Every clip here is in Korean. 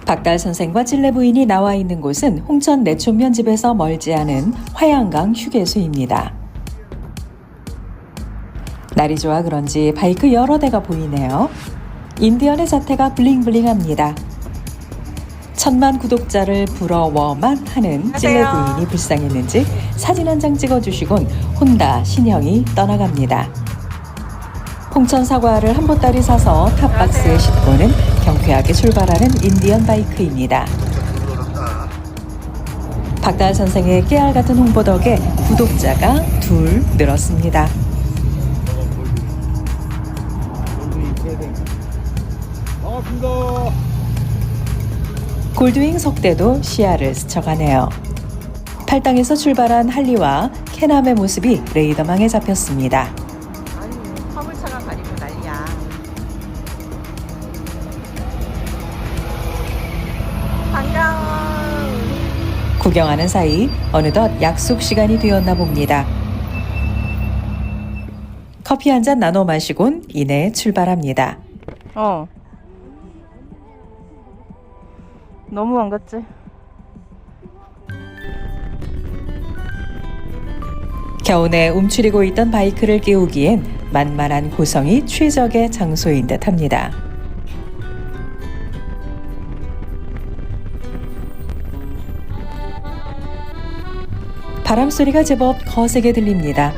박달 선생과 찔레 부인이 나와 있는 곳은 홍천 내촌면 집에서 멀지 않은 화양강 휴게소입니다. 날이 좋아 그런지 바이크 여러 대가 보이네요. 인디언의 자태가 블링블링합니다. 1000만 구독자를 부러워만 하는 찔레 부인이 불쌍했는지 사진 한 장 찍어주시곤 혼다 신형이 떠나갑니다. 홍천 사과를 한 보따리 사서 탑박스에 싣고는 경쾌하게 출발하는 인디언 바이크입니다. 박달 선생의 깨알 같은 홍보 덕에 구독자가 둘 늘었습니다. 골드윙 석대도 시야를 스쳐가네요. 팔당에서 출발한 할리와 캐남의 모습이 레이더망에 잡혔습니다. 아니, 화물차가 가리고 난리야. 반가워. 구경하는 사이 어느덧 약속 시간이 되었나 봅니다. 커피 한 잔 나눠 마시곤 이내 출발합니다. 너무 안 갔지? 겨우내 움츠리고 있던 바이크를 깨우기엔 만만한 고성이 최적의 장소인 듯합니다. 바람소리가 제법 거세게 들립니다.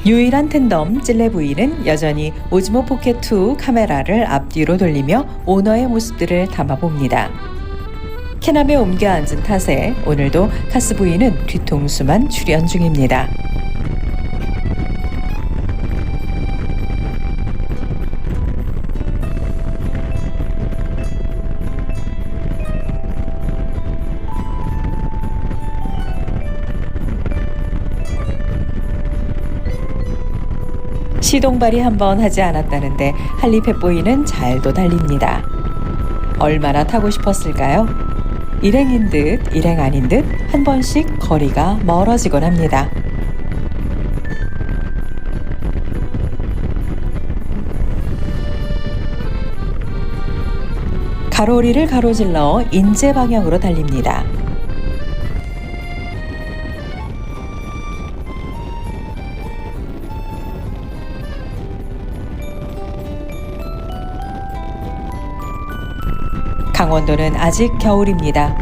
유일한 텐덤 찔레 부인은 여전히 오즈모 포켓2 카메라를 앞뒤로 돌리며 오너의 모습들을 담아봅니다. 캐남에 옮겨 앉은 탓에 오늘도 카스 부인은 뒤통수만 출연 중입니다. 시동발이 한번 하지 않았다는데 할리 펫보이는 잘도 달립니다. 얼마나 타고 싶었을까요? 일행인 듯 일행 아닌 듯 한 번씩 거리가 멀어지곤 합니다. 가로리를 가로질러 인제 방향으로 달립니다. 강원도는 아직 겨울입니다.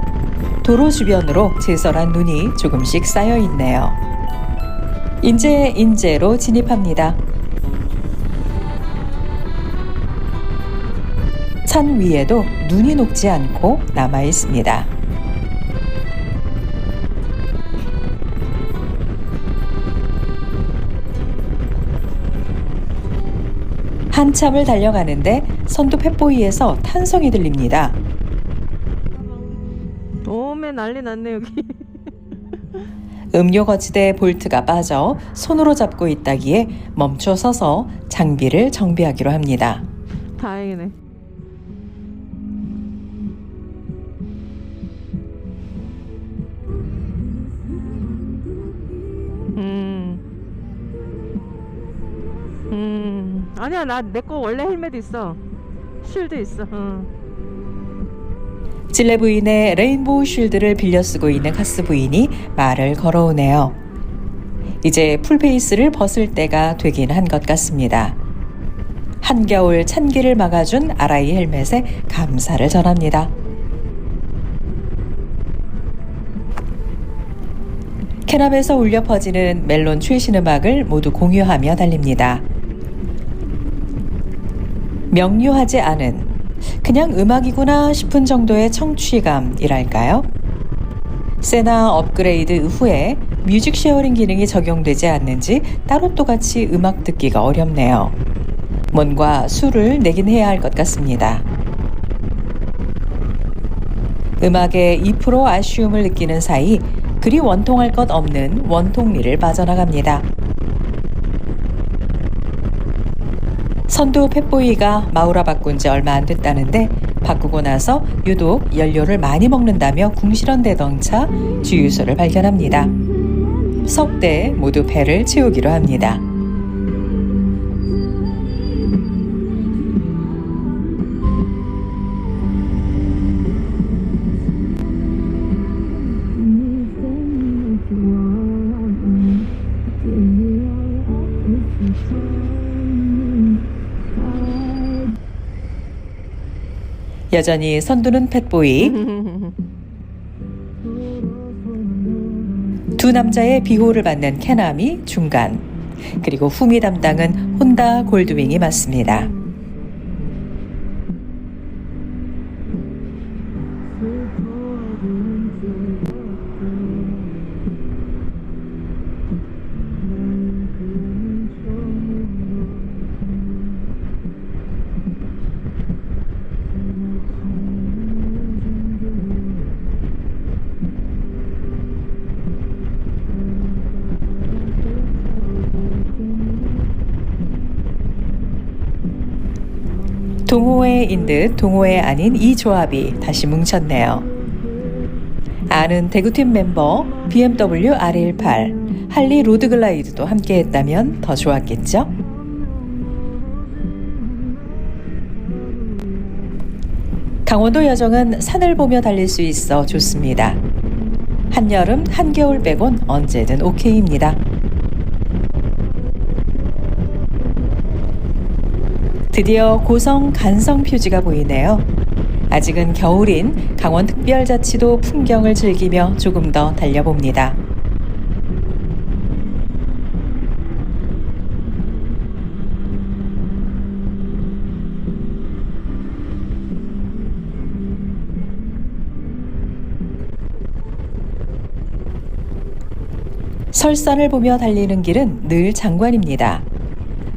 도로 주변으로 제설한 눈이 조금씩 쌓여 있네요. 인제로 진입합니다. 산 위에도 눈이 녹지 않고 남아 있습니다. 한참을 달려가는데 선두 펫보이에서 탄성이 들립니다. 오메 난리 났네 여기. 음료 거치대에 볼트가 빠져 손으로 잡고 있다기에 멈춰 서서 장비를 정비하기로 합니다. 다행이네. 아니야, 나 내 거 원래 헬멧 있어. 쉴드 있어. 찔레 부인의 레인보우 쉴드를 빌려 쓰고 있는 카스 부인이 말을 걸어오네요. 이제 풀페이스를 벗을 때가 되긴 한 것 같습니다. 한겨울 찬기를 막아준 아라이 헬멧에 감사를 전합니다. 캐남에서 울려 퍼지는 멜론 최신 음악을 모두 공유하며 달립니다. 명료하지 않은 그냥 음악이구나 싶은 정도의 청취감이랄까요? 세나 업그레이드 후에 뮤직 쉐어링 기능이 적용되지 않는지 따로 똑같이 음악 듣기가 어렵네요. 뭔가 수를 내긴 해야 할 것 같습니다. 음악에 2% 아쉬움을 느끼는 사이 그리 원통할 것 없는 원통리를 빠져나갑니다. 선두 펫보이가 마우라 바꾼 지 얼마 안 됐다는데 바꾸고 나서 유독 연료를 많이 먹는다며 궁시렁대던 차 주유소를 발견합니다. 석 대 모두 배를 채우기로 합니다. 여전히 선두는 팻보이. 두 남자의 비호를 받는 캐남이 중간, 그리고 후미 담당은 혼다 골드윙이 맞습니다. 동호회인 듯 동호회 아닌 이 조합이 다시 뭉쳤네요. 아는 대구팀 멤버 BMW R18, 할리 로드글라이드도 함께 했다면 더 좋았겠죠? 강원도 여정은 산을 보며 달릴 수 있어 좋습니다. 한여름, 한겨울 빼곤 언제든 오케이입니다. 드디어 고성 간성 표지가 보이네요. 아직은 겨울인 강원특별자치도 풍경을 즐기며 조금 더 달려봅니다. 설산을 보며 달리는 길은 늘 장관입니다.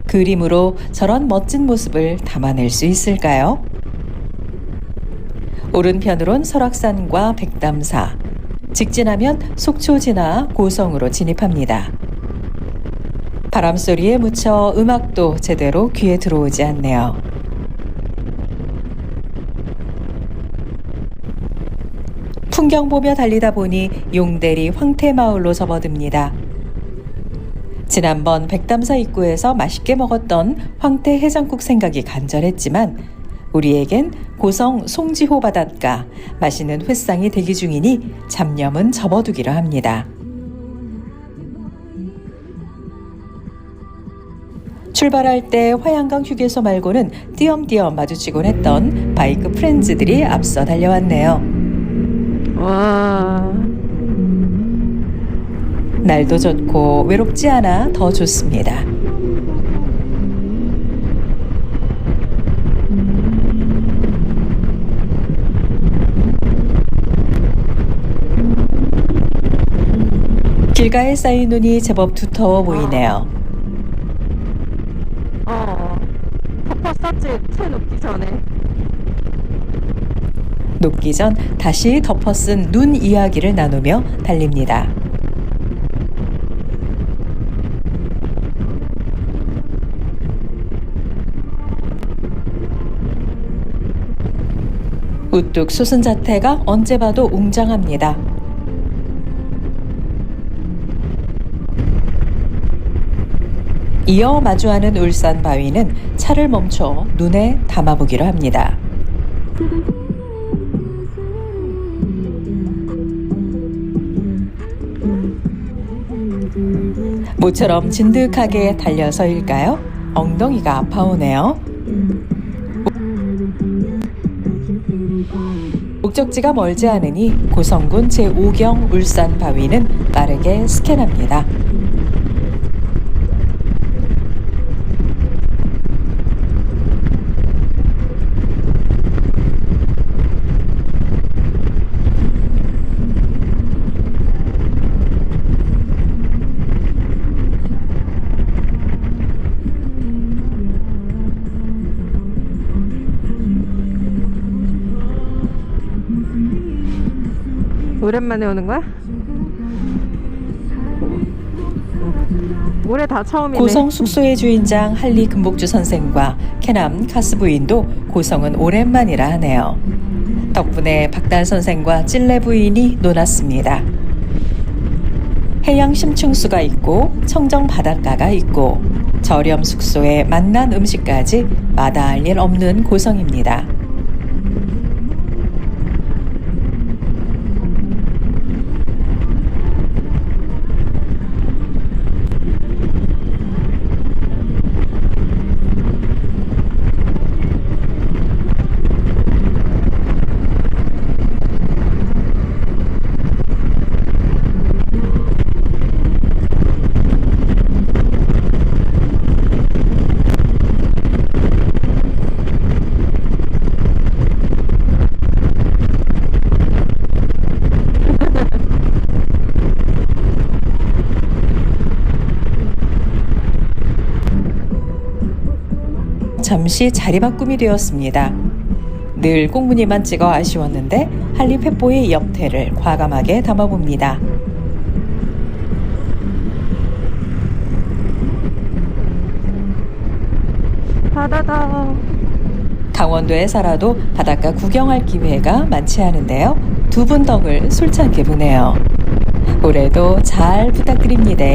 그림으로 저런 멋진 모습을 담아낼 수 있을까요? 오른편으론 설악산과 백담사, 직진하면 속초 지나 고성으로 진입합니다. 바람소리에 묻혀 음악도 제대로 귀에 들어오지 않네요. 풍경 보며 달리다 보니 용대리 황태마을로 접어듭니다. 지난번 백담사 입구에서 맛있게 먹었던 황태 해장국 생각이 간절했지만 우리에겐 고성 송지호 바닷가 맛있는 횟상이 대기 중이니 잡념은 접어두기로 합니다. 출발할 때 화양강 휴게소 말고는 띄엄띄엄 마주치곤 했던 바이크 프렌즈들이 앞서 달려왔네요. 와. 날도 좋고 외롭지 않아 더 좋습니다. 길가에 쌓인 눈이 제법 두터워 보이네요. 덮었었지, 채 녹기 전에. 녹기 전 다시 덮어쓴 눈 이야기를 나누며 달립니다. 우뚝 솟은 자태가 언제 봐도 웅장합니다. 이어 마주하는 울산 바위는 차를 멈춰 눈에 담아보기로 합니다. 모처럼 진득하게 달려서일까요? 엉덩이가 아파오네요. 목적지가 멀지 않으니 고성군 제5경 울산 바위는 빠르게 스캔합니다. 오랜만에 오는 거야? 올해 다 처음이네. 고성 숙소의 주인장 할리 금복주 선생과 캐남 카스 부인도 고성은 오랜만이라 하네요. 덕분에 박달 선생과 찔레 부인이 놀았습니다. 해양 심층수가 있고 청정 바닷가가 있고 저렴 숙소에 맛난 음식까지 마다할 일 없는 고성입니다. 잠시 자리 바꿈이 되었습니다. 늘 꽁무니만 찍어 아쉬웠는데 한립 횃보의 옆태를 과감하게 담아봅니다. 바다다. 강원도에 살아도 바닷가 구경할 기회가 많지 않은데요. 두 분 덕을 술찮게 보네요. 올해도 잘 부탁드립니다.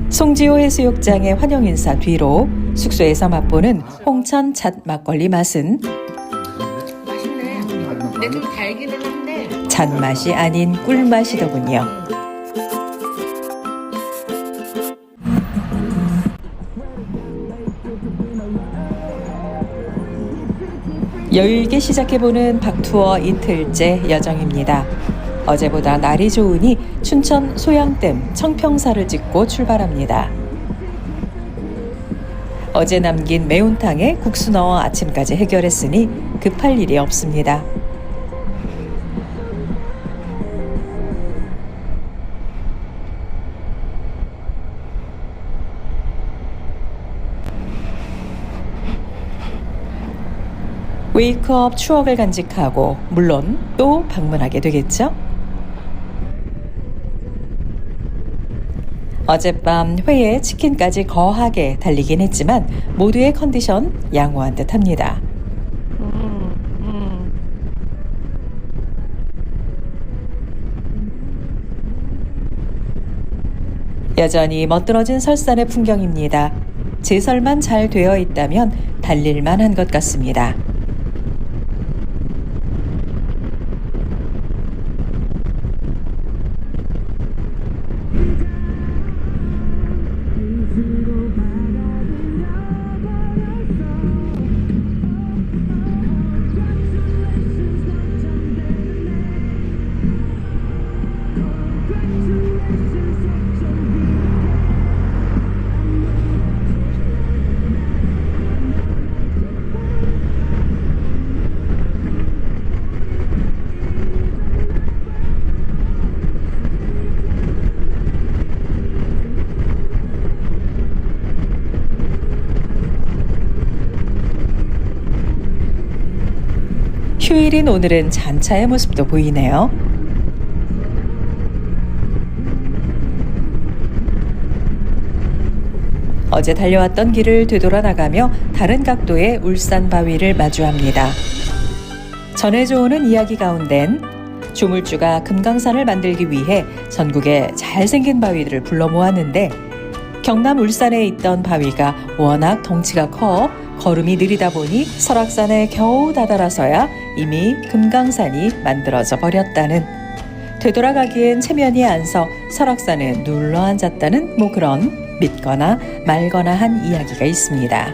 송지호 해수욕장의 환영 인사 뒤로 숙소에서 맛보는 홍천 잣 막걸리 맛은 맛있네. 근데 좀 달기는 한데. 잣맛이 아닌 꿀맛이더군요. 여유있게 시작해보는 박투어 이틀째 여정입니다. 어제보다 날이 좋으니 춘천 소양댐 청평사를 찍고 출발합니다. 어제 남긴 매운탕에 국수 넣어 아침까지 해결했으니 급할 일이 없습니다. 웨이크업 추억을 간직하고 물론 또 방문하게 되겠죠? 어젯밤 회에 치킨까지 거하게 달리긴 했지만 모두의 컨디션 양호한 듯합니다. 여전히 멋들어진 설산의 풍경입니다. 제설만 잘 되어 있다면 달릴만 한 것 같습니다. 휴일인 오늘은 잔차의 모습도 보이네요. 어제 달려왔던 길을 되돌아 나가며 다른 각도의 울산 바위를 마주합니다. 전해져 오는 이야기 가운데는 조물주가 금강산을 만들기 위해 전국의 잘생긴 바위들을 불러 모았는데 경남 울산에 있던 바위가 워낙 덩치가 커 걸음이 느리다 보니 설악산에 겨우 다다라서야 이미 금강산이 만들어져 버렸다는, 되돌아가기엔 체면이 안 서 설악산에 눌러 앉았다는 뭐 그런 믿거나 말거나 한 이야기가 있습니다.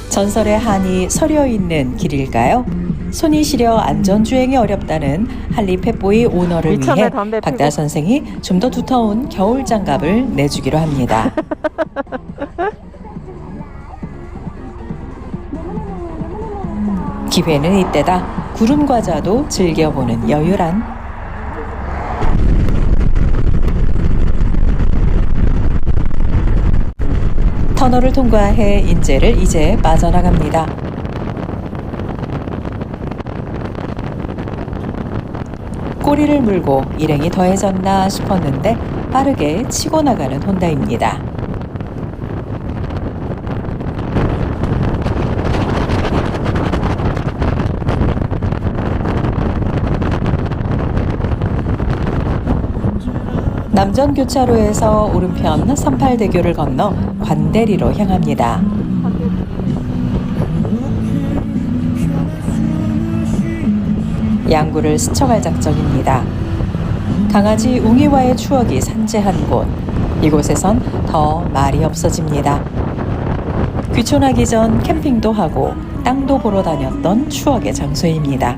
전설의 한이 서려 있는 길일까요? 손이 시려 안전주행이 어렵다는 한립 횃보의 오너를 위해 박다 선생이 좀 더 두터운 겨울 장갑을 내주기로 합니다. 기회는 이때다. 구름 과자도 즐겨보는 여유란. 터널을 통과해 인제를 이제 빠져나갑니다. 꼬리를 물고 일행이 더해졌나 싶었는데 빠르게 치고 나가는 혼다입니다. 남전교차로에서 오른편 38대교를 건너 관대리로 향합니다. 양구를 스쳐갈 작정입니다. 강아지 웅이와의 추억이 산재한 곳, 이곳에선 더 말이 없어집니다. 귀촌하기 전 캠핑도 하고 땅도 보러 다녔던 추억의 장소입니다.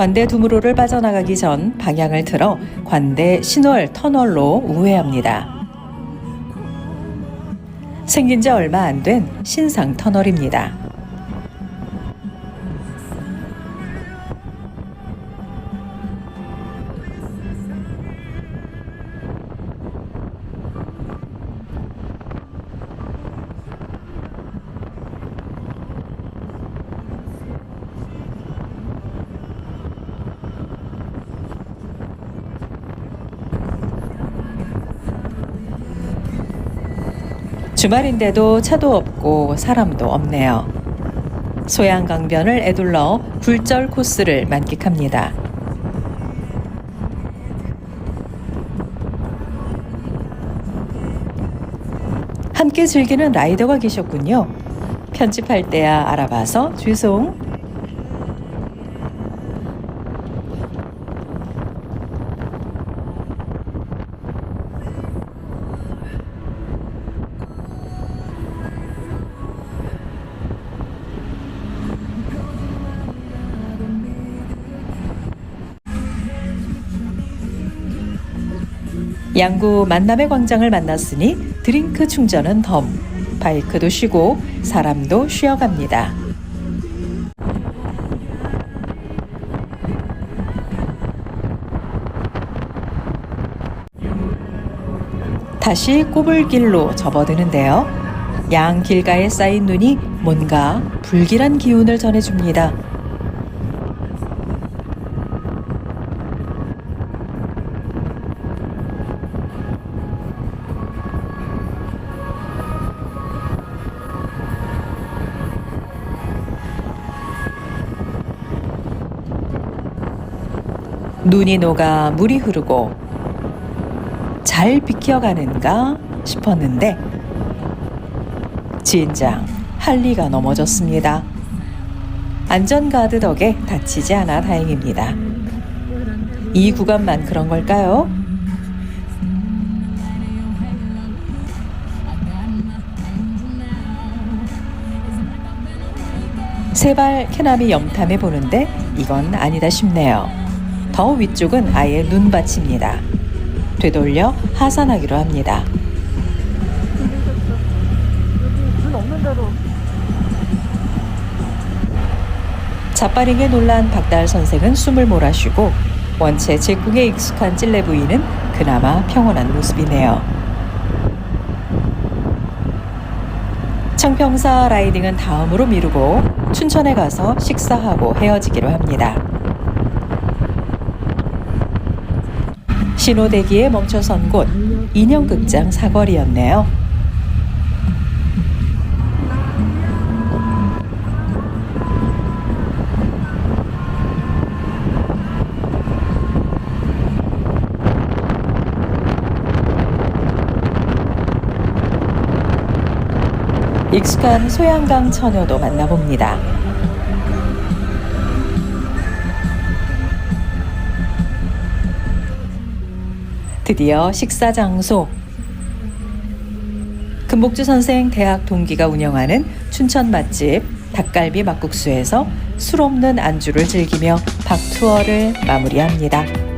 관대 두무로를 빠져나가기 전 방향을 틀어 관대 신월 터널로 우회합니다. 생긴 지 얼마 안 된 신상 터널입니다. 주말인데도 차도 없고 사람도 없네요. 소양강변을 에둘러 굴절 코스를 만끽합니다. 함께 즐기는 라이더가 계셨군요. 편집할 때야 알아봐서 죄송. 양구 만남의 광장을 만났으니 드링크 충전은 덤. 바이크도 쉬고 사람도 쉬어갑니다. 다시 꼬불길로 접어드는데요. 양 길가에 쌓인 눈이 뭔가 불길한 기운을 전해줍니다. 눈이 녹아 물이 흐르고 잘 비켜가는가 싶었는데 진작 할리가 넘어졌습니다. 안전가드 덕에 다치지 않아 다행입니다. 이 구간만 그런 걸까요? 세발 캐나미 염탐해 보는데 이건 아니다 싶네요. 더 위쪽은 아예 눈밭입니다. 되돌려 하산하기로 합니다. 눈 없는 대로. 자빠링에 놀란 박달 선생은 숨을 몰아쉬고 원체 제국에 익숙한 찔레 부인은 그나마 평온한 모습이네요. 청평사 라이딩은 다음으로 미루고 춘천에 가서 식사하고 헤어지기로 합니다. 신호대기에 멈춰선 곳 인형극장 사거리였네요. 익숙한 소양강 처녀도 만나봅니다. 드디어 식사 장소. 금복주 선생 대학 동기가 운영하는 춘천 맛집 닭갈비 막국수에서 술 없는 안주를 즐기며 박 투어를 마무리합니다.